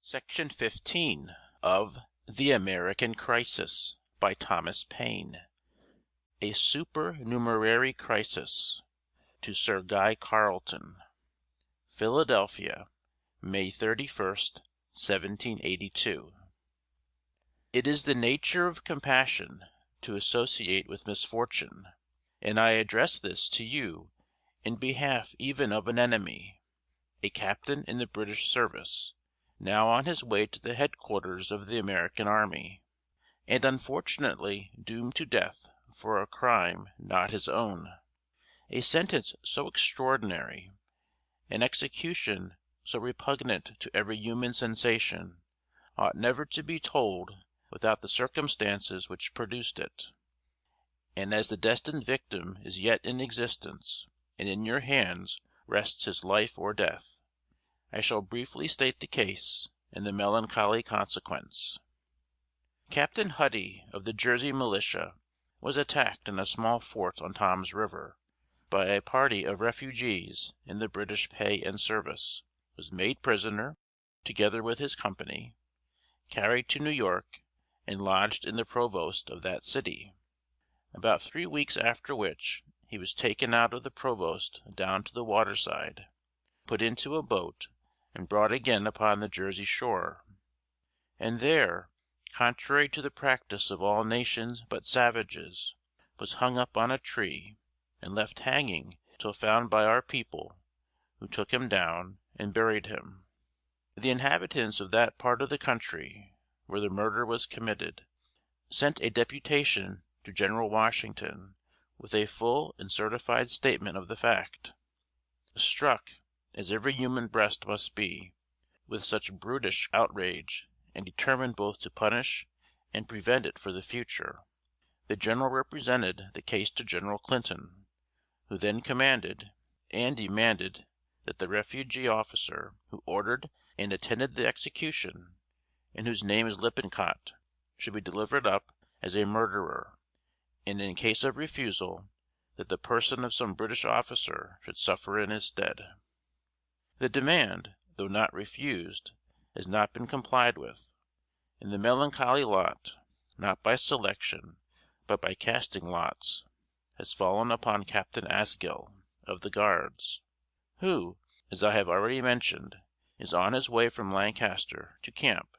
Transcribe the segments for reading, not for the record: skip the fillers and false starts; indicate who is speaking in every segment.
Speaker 1: Section 15 of The American Crisis by Thomas Paine. A Supernumerary Crisis. To Sir Guy Carlton. Philadelphia, May 31st, 1782. It is the nature of compassion to associate with misfortune, and I address this to you in behalf even of an enemy, a captain in the British service, now on his way to the headquarters of the American army, and unfortunately doomed to death for a crime not his own. A sentence so extraordinary, an execution so repugnant to every human sensation, ought never to be told without the circumstances which produced it. And as the destined victim is yet in existence, and in your hands rests his life or death, I shall briefly state the case and the melancholy consequence. Captain Huddy of the Jersey militia was attacked in a small fort on Tom's River by a party of refugees in the British pay and service, was made prisoner, together with his company, carried to New York, and lodged in the provost of that city. About 3 weeks after which, he was taken out of the provost down to the waterside, put into a boat, and brought again upon the Jersey shore, and there, contrary to the practice of all nations but savages, was hung up on a tree, and left hanging till found by our people, who took him down and buried him. The inhabitants of that part of the country where the murder was committed sent a deputation to General Washington with a full and certified statement of the fact. Struck, as every human breast must be, with such brutish outrage, and determined both to punish and prevent it for the future, the general represented the case to General Clinton, who then commanded and demanded that the refugee officer who ordered and attended the execution, and whose name is Lippincott, should be delivered up as a murderer, and in case of refusal, that the person of some British officer should suffer in his stead. The demand, though not refused, has not been complied with, and the melancholy lot, not by selection, but by casting lots, has fallen upon Captain Asgill, of the Guards, who, as I have already mentioned, is on his way from Lancaster to camp,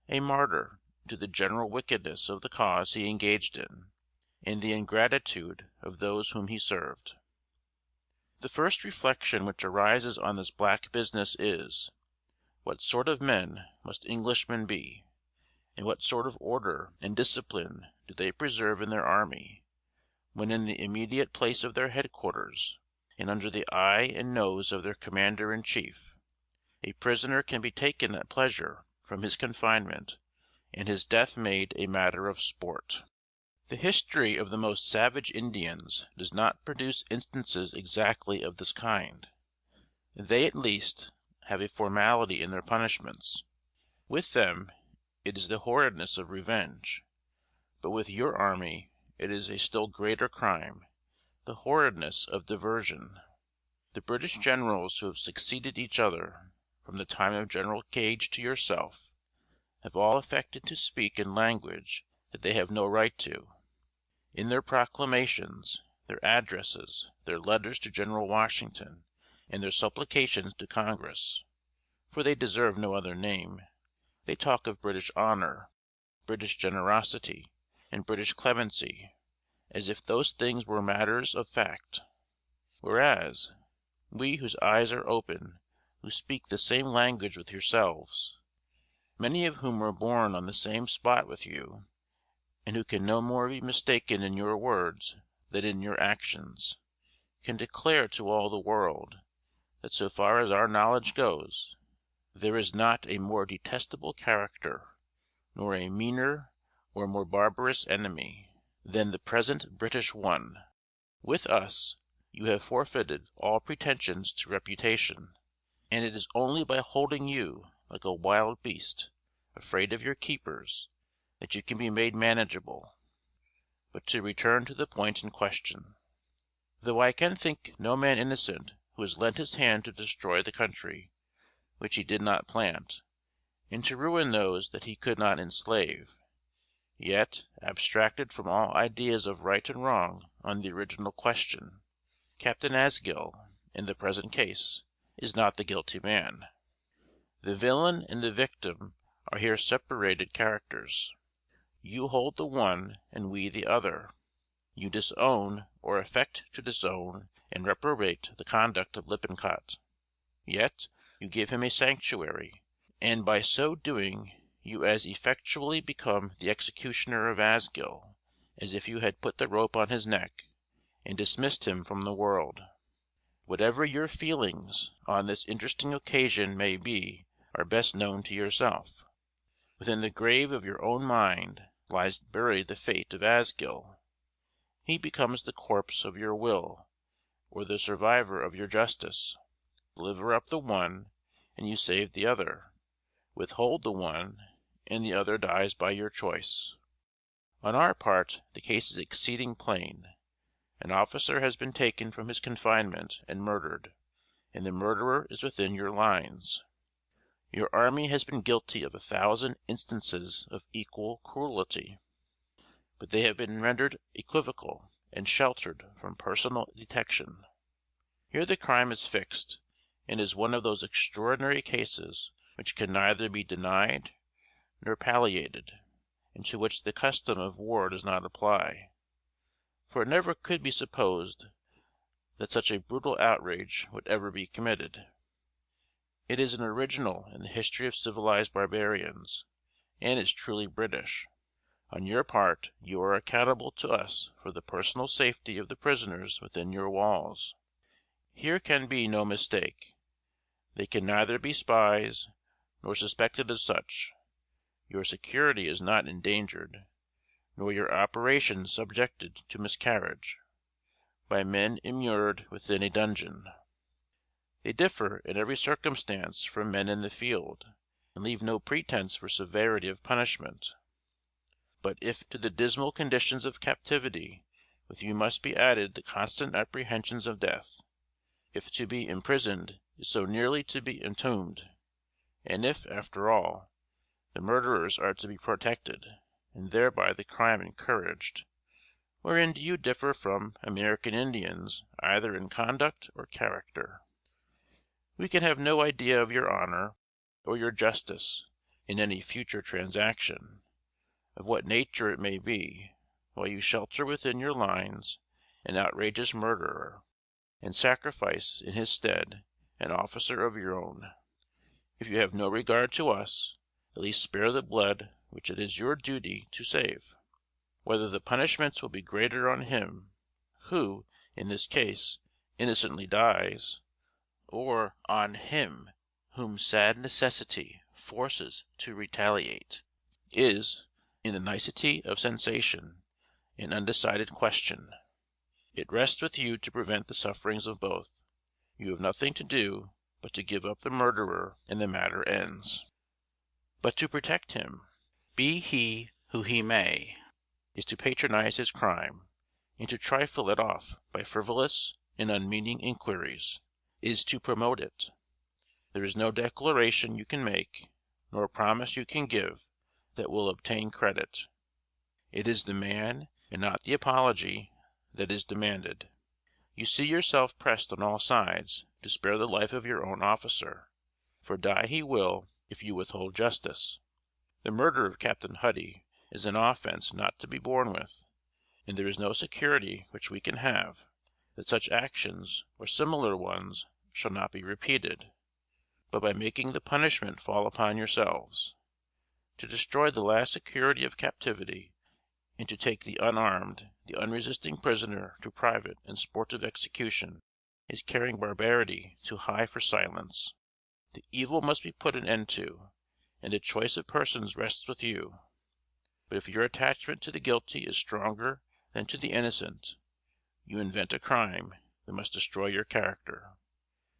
Speaker 1: a martyr to the general wickedness of the cause he engaged in, and the ingratitude of those whom he served. The first reflection which arises on this black business is, what sort of men must Englishmen be, and what sort of order and discipline do they preserve in their army, when in the immediate place of their headquarters, and under the eye and nose of their commander in chief, a prisoner can be taken at pleasure from his confinement, and his death made a matter of sport. The history of the most savage Indians does not produce instances exactly of this kind. They, at least, have a formality in their punishments. With them it is the horridness of revenge, but with your army it is a still greater crime, the horridness of diversion. The British generals who have succeeded each other, from the time of General Gage to yourself, have all affected to speak in language that they have no right to. In their proclamations, their addresses, their letters to General Washington, and their supplications to Congress, for they deserve no other name, they talk of British honor, British generosity, and British clemency, as if those things were matters of fact; whereas, we whose eyes are open, who speak the same language with yourselves, many of whom were born on the same spot with you, and who can no more be mistaken in your words than in your actions, can declare to all the world, that so far as our knowledge goes, there is not a more detestable character, nor a meaner or more barbarous enemy, than the present British one. With us, you have forfeited all pretensions to reputation, and it is only by holding you like a wild beast, afraid of your keepers, that you can be made manageable. But to return to the point in question. Though I can think no man innocent who has lent his hand to destroy the country which he did not plant, and to ruin those that he could not enslave, yet, abstracted from all ideas of right and wrong on the original question, Captain Asgill, in the present case, is not the guilty man. The villain and the victim are here separated characters. You hold the one and we the other. You disown, or affect to disown and reprobate the conduct of Lippincott. Yet you give him a sanctuary, and by so doing you as effectually become the executioner of Asgill as if you had put the rope on his neck, and dismissed him from the world. Whatever your feelings on this interesting occasion may be are best known to yourself. Within the grave of your own mind lies buried the fate of Asgill. He becomes the corpse of your will, or the survivor of your justice. Deliver up the one, and you save the other. Withhold the one, and the other dies by your choice. On our part the case is exceeding plain. An officer has been taken from his confinement and murdered, and the murderer is within your lines. Your army has been guilty of 1,000 instances of equal cruelty, but they have been rendered equivocal and sheltered from personal detection. Here the crime is fixed, and is one of those extraordinary cases which can neither be denied nor palliated, and to which the custom of war does not apply, for it never could be supposed that such a brutal outrage would ever be committed. It is an original in the history of civilized barbarians, and is truly British. On your part you are accountable to us for the personal safety of the prisoners within your walls. Here can be no mistake. They can neither be spies nor suspected as such. Your security is not endangered, nor your operations subjected to miscarriage, by men immured within a dungeon. They differ in every circumstance from men in the field, and leave no pretence for severity of punishment. But if to the dismal conditions of captivity with you must be added the constant apprehensions of death, if to be imprisoned is so nearly to be entombed, and if, after all, the murderers are to be protected, and thereby the crime encouraged, wherein do you differ from American Indians either in conduct or character? We can have no idea of your honor or your justice in any future transaction, of what nature it may be, while you shelter within your lines an outrageous murderer, and sacrifice in his stead an officer of your own. If you have no regard to us, at least spare the blood which it is your duty to save. Whether the punishments will be greater on him who, in this case, innocently dies, or on him whom sad necessity forces to retaliate, is, in the nicety of sensation, an undecided question. It rests with you to prevent the sufferings of both. You have nothing to do but to give up the murderer, and the matter ends. But to protect him, be he who he may, is to patronize his crime, and to trifle it off by frivolous and unmeaning inquiries is to promote it. There is no declaration you can make, nor promise you can give, that will obtain credit. It is the man, and not the apology, that is demanded. You see yourself pressed on all sides to spare the life of your own officer, for die he will if you withhold justice. The murder of Captain Huddy is an offence not to be borne with, and there is no security which we can have that such actions or similar ones shall not be repeated, but by making the punishment fall upon yourselves. To destroy the last security of captivity, and to take the unarmed, the unresisting prisoner to private and sportive execution, is carrying barbarity too high for silence. The evil must be put an end to, and the choice of persons rests with you. But if your attachment to the guilty is stronger than to the innocent, you invent a crime that must destroy your character.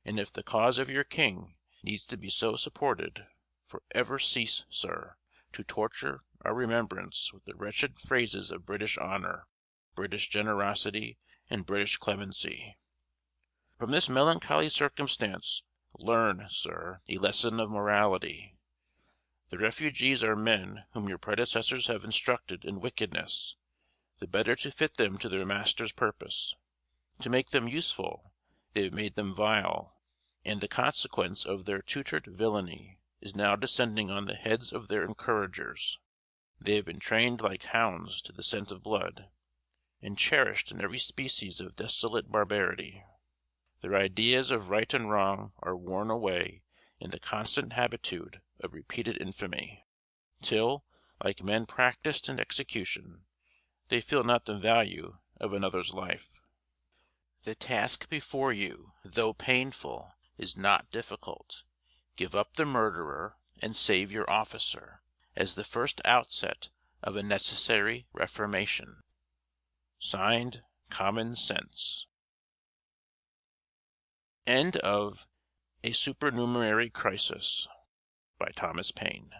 Speaker 1: And if the cause of your king needs to be so supported, for ever cease, sir, to torture our remembrance with the wretched phrases of British honor, British generosity, and British clemency. From this melancholy circumstance learn, sir, a lesson of morality. The refugees are men whom your predecessors have instructed in wickedness, the better to fit them to their master's purpose. To make them useful, they have made them vile, and the consequence of their tutored villainy is now descending on the heads of their encouragers. They have been trained like hounds to the scent of blood, and cherished in every species of desolate barbarity. Their ideas of right and wrong are worn away in the constant habitude of repeated infamy, till, like men practised in execution, they feel not the value of another's life. The task before you, though painful, is not difficult. Give up the murderer, and save your officer, as the first outset of a necessary reformation. Signed, Common Sense. End of A Supernumerary Crisis by Thomas Paine.